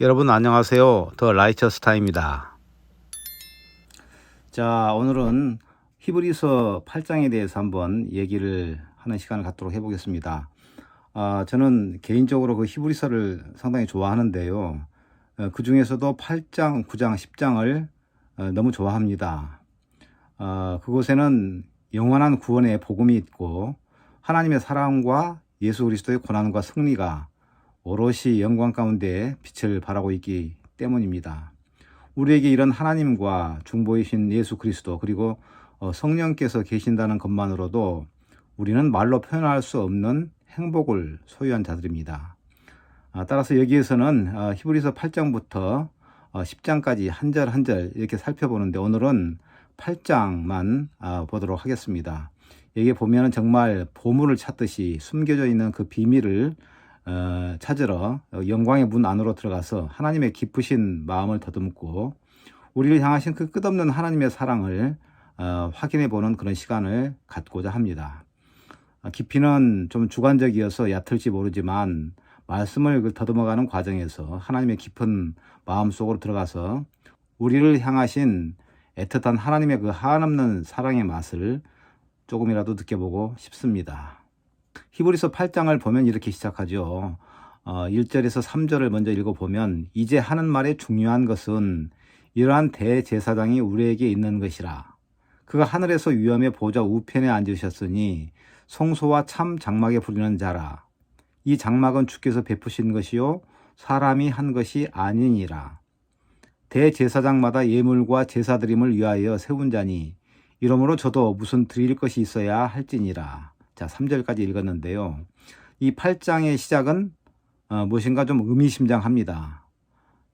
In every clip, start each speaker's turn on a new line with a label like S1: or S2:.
S1: 여러분 안녕하세요. 더 라이처스타입니다. 자, 오늘은 히브리서 8장에 대해서 한번 얘기를 하는 시간을 갖도록 해보겠습니다. 저는 개인적으로 그 히브리서를 상당히 좋아하는데요. 그 중에서도 8장, 9장, 10장을 너무 좋아합니다. 그곳에는 영원한 구원의 복음이 있고 하나님의 사랑과 예수 그리스도의 고난과 승리가 오롯이 영광 가운데 빛을 발하고 있기 때문입니다. 우리에게 이런 하나님과 중보이신 예수 그리스도 그리고 성령께서 계신다는 것만으로도 우리는 말로 표현할 수 없는 행복을 소유한 자들입니다. 따라서 여기에서는 히브리서 8장부터 10장까지 한 절 한 절 이렇게 살펴보는데 오늘은 8장만 보도록 하겠습니다. 여기에 보면 정말 보물을 찾듯이 숨겨져 있는 그 비밀을 찾으러 영광의 문 안으로 들어가서 하나님의 깊으신 마음을 더듬고 우리를 향하신 그 끝없는 하나님의 사랑을 확인해 보는 그런 시간을 갖고자 합니다. 깊이는 좀 주관적이어서 얕을지 모르지만 말씀을 더듬어가는 과정에서 하나님의 깊은 마음 속으로 들어가서 우리를 향하신 애틋한 하나님의 그 한없는 사랑의 맛을 조금이라도 느껴보고 싶습니다. 히브리서 8장을 보면 이렇게 시작하죠. 1절에서 3절을 먼저 읽어보면 이제 하는 말의 중요한 것은 이러한 대제사장이 우리에게 있는 것이라. 그가 하늘에서 위엄의 보좌 우편에 앉으셨으니 성소와 참 장막에 부르는 자라. 이 장막은 주께서 베푸신 것이요 사람이 한 것이 아니니라. 대제사장마다 예물과 제사드림을 위하여 세운 자니 이러므로 저도 무슨 드릴 것이 있어야 할지니라. 자, 3절까지 읽었는데요. 이 8장의 시작은 무엇인가 좀 의미심장합니다.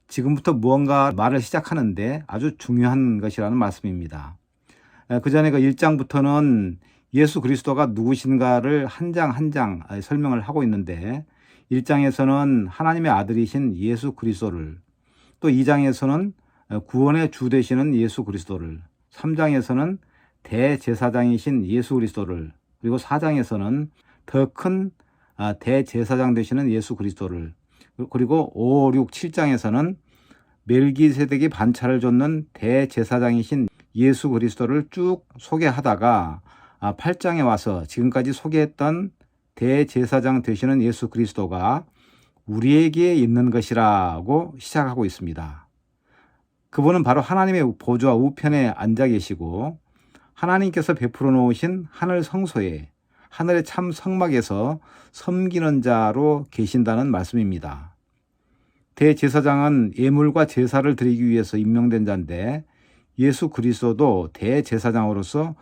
S1: 지금부터 무언가 말을 시작하는데 아주 중요한 것이라는 말씀입니다. 그 전에 그 1장부터는 예수 그리스도가 누구신가를 한 장 한 장 설명을 하고 있는데 1장에서는 하나님의 아들이신 예수 그리스도를, 또 2장에서는 구원의 주 되시는 예수 그리스도를, 3장에서는 대제사장이신 예수 그리스도를, 그리고 4장에서는 더 큰 대제사장 되시는 예수 그리스도를, 그리고 5, 6, 7장에서는 멜기세덱이 반차를 줬는 대제사장이신 예수 그리스도를 쭉 소개하다가 8장에 와서 지금까지 소개했던 대제사장 되시는 예수 그리스도가 우리에게 있는 것이라고 시작하고 있습니다. 그분은 바로 하나님의 보좌 우편에 앉아 계시고 하나님께서 베풀어 놓으신 하늘 성소에 하늘의 참 성막에서 섬기는 자로 계신다는 말씀입니다. 대제사장은 예물과 제사를 드리기 위해서 임명된 자인데 예수 그리스도도 대제사장으로서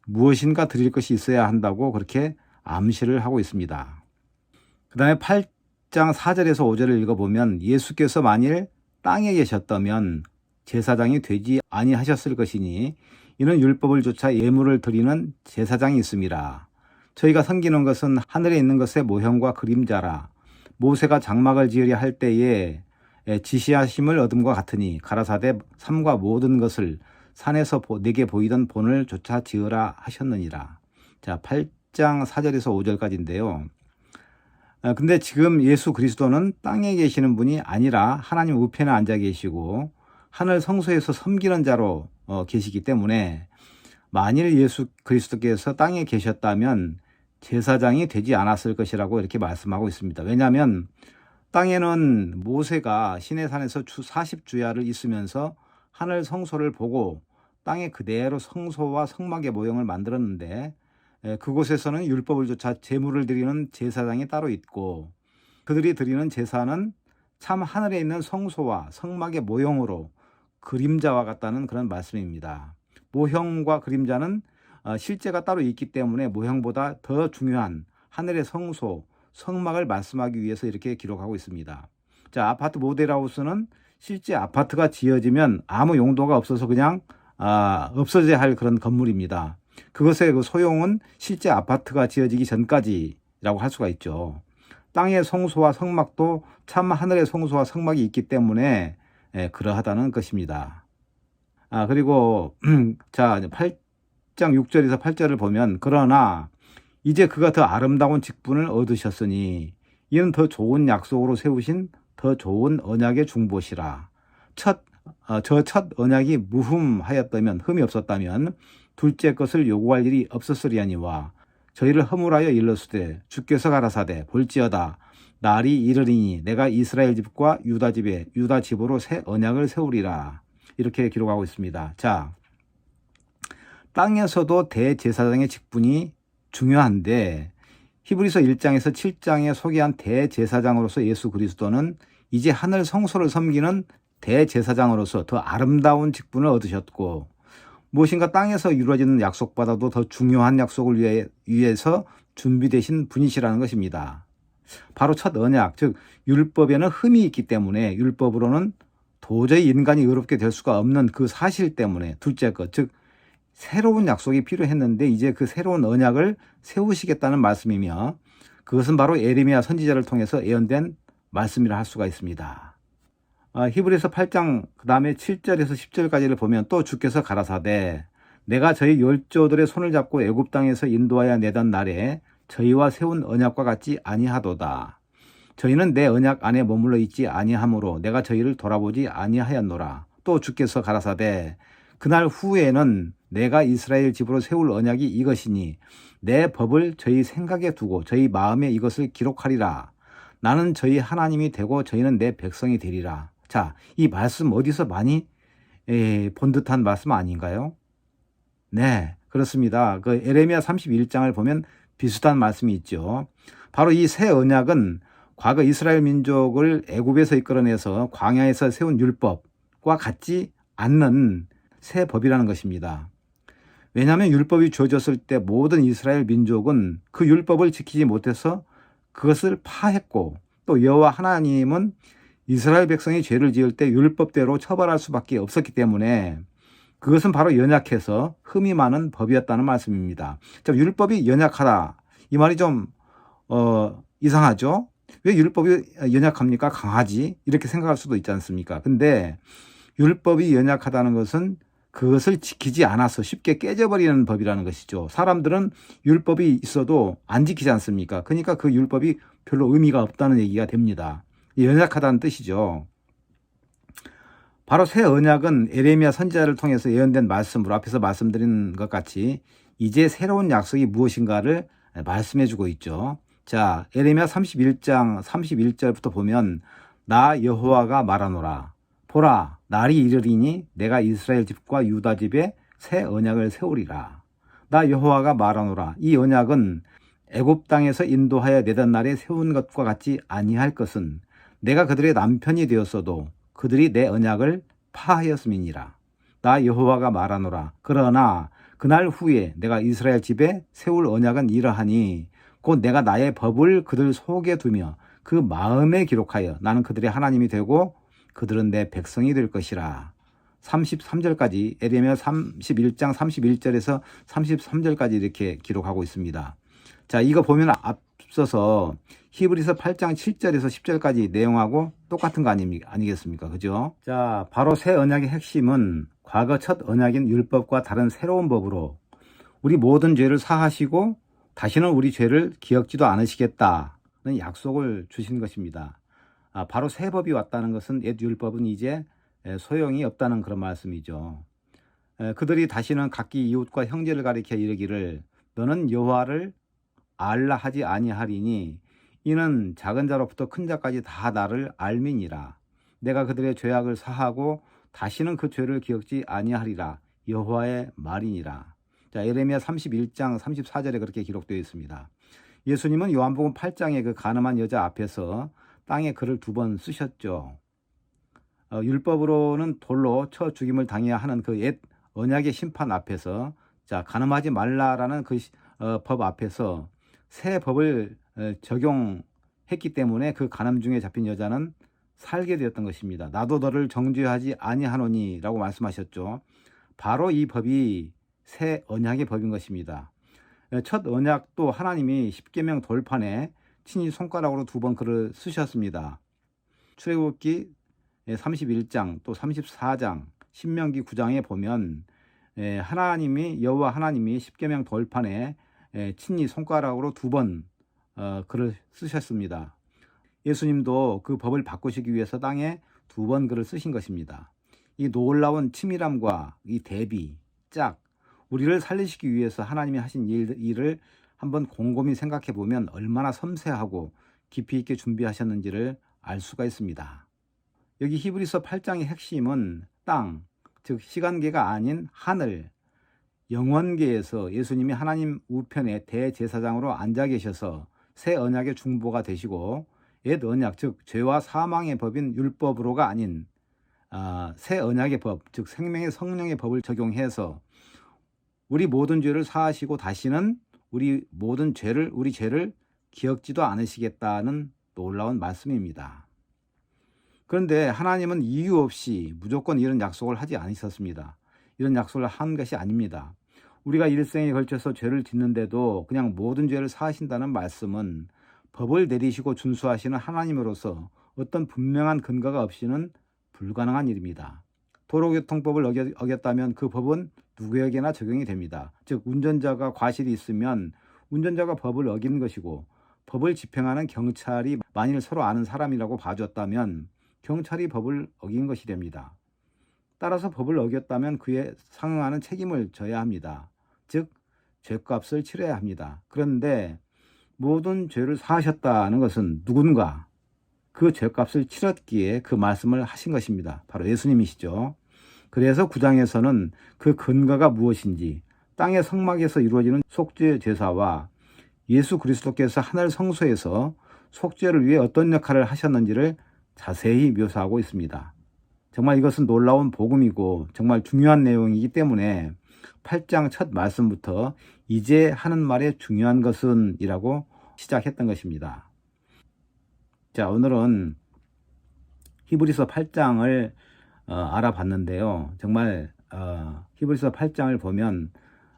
S1: 무엇인가 드릴 것이 있어야 한다고 그렇게 암시를 하고 있습니다. 그 다음에 8장 4절에서 5절을 읽어보면 예수께서 만일 땅에 계셨다면 제사장이 되지 아니하셨을 것이니 이는 율법을 조차 예물을 드리는 제사장이 있음이라. 저희가 섬기는 것은 하늘에 있는 것의 모형과 그림자라. 모세가 장막을 지으려 할 때에 지시하심을 얻음과 같으니 가라사대 삼가 모든 것을 산에서 내게 보이던 본을 조차 지으라 하셨느니라. 자, 8장 4절에서 5절까지인데요. 근데 지금 예수 그리스도는 땅에 계시는 분이 아니라 하나님 우편에 앉아 계시고 하늘 성소에서 섬기는 자로 계시기 때문에 만일 예수 그리스도께서 땅에 계셨다면 제사장이 되지 않았을 것이라고 이렇게 말씀하고 있습니다. 왜냐하면 땅에는 모세가 시내산에서 40주야를 있으면서 하늘 성소를 보고 땅에 그대로 성소와 성막의 모형을 만들었는데 그곳에서는 율법을 조차 제물을 드리는 제사장이 따로 있고 그들이 드리는 제사는 참 하늘에 있는 성소와 성막의 모형으로 그림자와 같다는 그런 말씀입니다. 모형과 그림자는 실제가 따로 있기 때문에 모형보다 더 중요한 하늘의 성소, 성막을 말씀하기 위해서 이렇게 기록하고 있습니다. 자, 아파트 모델하우스는 실제 아파트가 지어지면 아무 용도가 없어서 그냥 없어져야 할 그런 건물입니다. 그것의 그 소용은 실제 아파트가 지어지기 전까지라고 할 수가 있죠. 땅의 성소와 성막도 참 하늘의 성소와 성막이 있기 때문에 그러하다는 것입니다. 그리고 자, 8장 6절에서 8절을 보면 그러나 이제 그가 더 아름다운 직분을 얻으셨으니 이는 더 좋은 약속으로 세우신 더 좋은 언약의 중보시라. 저 첫 언약이 무흠하였다면, 흠이 없었다면 둘째 것을 요구할 일이 없었으리하니와 저희를 허물하여 일렀으되 주께서 가라사대 볼지어다 날이 이르리니 내가 이스라엘 집과 유다 집에 유다 집으로 새 언약을 세우리라. 이렇게 기록하고 있습니다. 자, 땅에서도 대제사장의 직분이 중요한데 히브리서 1장에서 7장에 소개한 대제사장으로서 예수 그리스도는 이제 하늘 성소를 섬기는 대제사장으로서 더 아름다운 직분을 얻으셨고, 무엇인가 땅에서 이루어지는 약속보다도 더 중요한 약속을 위해서 준비되신 분이시라는 것입니다. 바로 첫 언약, 즉 율법에는 흠이 있기 때문에 율법으로는 도저히 인간이 의롭게 될 수가 없는 그 사실 때문에 둘째 것, 즉 새로운 약속이 필요했는데 이제 그 새로운 언약을 세우시겠다는 말씀이며, 그것은 바로 에레미야 선지자를 통해서 예언된 말씀이라 할 수가 있습니다. 히브리서 8장 그 다음에 7절에서 10절까지를 보면 또 주께서 가라사대 내가 저희 열조들의 손을 잡고 애굽 땅에서 인도하여 내던 날에 저희와 세운 언약과 같지 아니하도다. 저희는 내 언약 안에 머물러 있지 아니하므로 내가 저희를 돌아보지 아니하였노라. 또 주께서 가라사대 그날 후에는 내가 이스라엘 집으로 세울 언약이 이것이니 내 법을 저희 생각에 두고 저희 마음에 이것을 기록하리라. 나는 저희 하나님이 되고 저희는 내 백성이 되리라. 자, 이 말씀 어디서 많이 본 듯한 말씀 아닌가요? 네, 그렇습니다. 그 에레미야 31장을 보면 비슷한 말씀이 있죠. 바로 이 새 언약은 과거 이스라엘 민족을 애굽에서 이끌어내서 광야에서 세운 율법과 같지 않는 새 법이라는 것입니다. 왜냐하면 율법이 주어졌을 때 모든 이스라엘 민족은 그 율법을 지키지 못해서 그것을 파했고, 또 여호와 하나님은 이스라엘 백성이 죄를 지을 때 율법대로 처벌할 수밖에 없었기 때문에 그것은 바로 연약해서 흠이 많은 법이었다는 말씀입니다. 자, 율법이 연약하다. 이 말이 좀 이상하죠? 왜 율법이 연약합니까? 강하지? 이렇게 생각할 수도 있지 않습니까? 근데 율법이 연약하다는 것은 그것을 지키지 않아서 쉽게 깨져버리는 법이라는 것이죠. 사람들은 율법이 있어도 안 지키지 않습니까? 그러니까 그 율법이 별로 의미가 없다는 얘기가 됩니다. 연약하다는 뜻이죠. 바로 새 언약은 에레미야 선지자를 통해서 예언된 말씀으로 앞에서 말씀드린 것 같이 이제 새로운 약속이 무엇인가를 말씀해 주고 있죠. 자, 에레미야 31장 31절부터 보면 나 여호와가 말하노라. 보라, 날이 이르리니 내가 이스라엘 집과 유다 집에 새 언약을 세우리라. 나 여호와가 말하노라. 이 언약은 애굽 땅에서 인도하여 내던 날에 세운 것과 같지 아니할 것은 내가 그들의 남편이 되었어도 그들이 내 언약을 파하였음이니라. 나 여호와가 말하노라. 그러나 그날 후에 내가 이스라엘 집에 세울 언약은 이러하니 곧 내가 나의 법을 그들 속에 두며 그 마음에 기록하여 나는 그들의 하나님이 되고 그들은 내 백성이 될 것이라. 33절까지 에레미야 31장 31절에서 33절까지 이렇게 기록하고 있습니다. 자, 이거 보면 앞서서 히브리서 8장 7절에서 10절까지 내용하고 똑같은 거 아니겠습니까? 그죠? 자, 바로 새 언약의 핵심은 과거 첫 언약인 율법과 다른 새로운 법으로 우리 모든 죄를 사하시고 다시는 우리 죄를 기억지도 않으시겠다는 약속을 주신 것입니다. 바로 새 법이 왔다는 것은 옛 율법은 이제 소용이 없다는 그런 말씀이죠. 그들이 다시는 각기 이웃과 형제를 가리켜 이르기를 너는 여호와를 알라 하지 아니하리니 이는 작은 자로부터 큰 자까지 다 나를 알미니라. 내가 그들의 죄악을 사하고 다시는 그 죄를 기억지 아니하리라. 여호와의 말이니라. 자, 예레미야 31장 34절에 그렇게 기록되어 있습니다. 예수님은 요한복음 8장의 그 가늠한 여자 앞에서 땅에 글을 2번 쓰셨죠. 율법으로는 돌로 쳐 죽임을 당해야 하는 그 옛 언약의 심판 앞에서, 자, 가늠하지 말라라는 그 법 앞에서 새 법을 적용했기 때문에 그 간암 중에 잡힌 여자는 살게 되었던 것입니다. 나도 너를 정죄하지 아니하노니 라고 말씀하셨죠. 바로 이 법이 새 언약의 법인 것입니다. 첫 언약도 하나님이 십계명 돌판에 친히 손가락으로 2번 글을 쓰셨습니다. 출애굽기 31장 또 34장 신명기 9장에 보면 여호와 하나님이 십계명 돌판에 친히 손가락으로 2번 글을 쓰셨습니다. 예수님도 그 법을 바꾸시기 위해서 땅에 2번 글을 쓰신 것입니다. 이 놀라운 치밀함과 이 대비, 짝, 우리를 살리시기 위해서 하나님이 하신 일을 한번 곰곰이 생각해 보면 얼마나 섬세하고 깊이 있게 준비하셨는지를 알 수가 있습니다. 여기 히브리서 8장의 핵심은 땅, 즉 시간계가 아닌 하늘, 영원계에서 예수님이 하나님 우편에 대제사장으로 앉아 계셔서 새 언약의 중보가 되시고 옛 언약, 즉 죄와 사망의 법인 율법으로가 아닌 새 언약의 법, 즉 생명의 성령의 법을 적용해서 우리 모든 죄를 사하시고 다시는 우리 죄를 기억지도 않으시겠다는 놀라운 말씀입니다. 그런데 하나님은 이유 없이 무조건 이런 약속을 하지 않으셨습니다. 이런 약속을 한 것이 아닙니다. 우리가 일생에 걸쳐서 죄를 짓는데도 그냥 모든 죄를 사하신다는 말씀은 법을 내리시고 준수하시는 하나님으로서 어떤 분명한 근거가 없이는 불가능한 일입니다. 도로교통법을 어겼다면 그 법은 누구에게나 적용이 됩니다. 즉 운전자가 과실이 있으면 운전자가 법을 어긴 것이고, 법을 집행하는 경찰이 만일 서로 아는 사람이라고 봐줬다면 경찰이 법을 어긴 것이 됩니다. 따라서 법을 어겼다면 그에 상응하는 책임을 져야 합니다. 즉 죄값을 치러야 합니다. 그런데 모든 죄를 사하셨다는 것은 누군가 그 죄값을 치렀기에 그 말씀을 하신 것입니다. 바로 예수님이시죠. 그래서 9장에서는 그 근거가 무엇인지, 땅의 성막에서 이루어지는 속죄 제사와 예수 그리스도께서 하늘 성소에서 속죄를 위해 어떤 역할을 하셨는지를 자세히 묘사하고 있습니다. 정말 이것은 놀라운 복음이고 정말 중요한 내용이기 때문에 8장 첫 말씀부터 이제 하는 말의 중요한 것은 이라고 시작했던 것입니다. 자, 오늘은 히브리서 8장을 알아봤는데요. 정말 히브리서 8장을 보면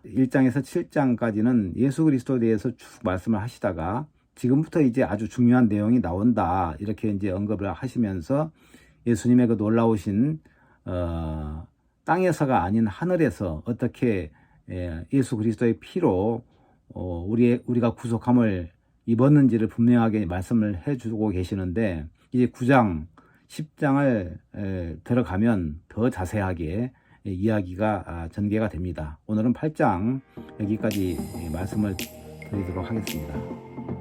S1: 1장에서 7장까지는 예수 그리스도에 대해서 쭉 말씀을 하시다가 지금부터 이제 아주 중요한 내용이 나온다, 이렇게 이제 언급을 하시면서 예수님의 그 놀라우신 땅에서가 아닌 하늘에서 어떻게 예수 그리스도의 피로 우리가 구속함을 입었는지를 분명하게 말씀을 해주고 계시는데, 이제 9장, 10장을 들어가면 더 자세하게 이야기가 전개가 됩니다. 오늘은 8장 여기까지 말씀을 드리도록 하겠습니다.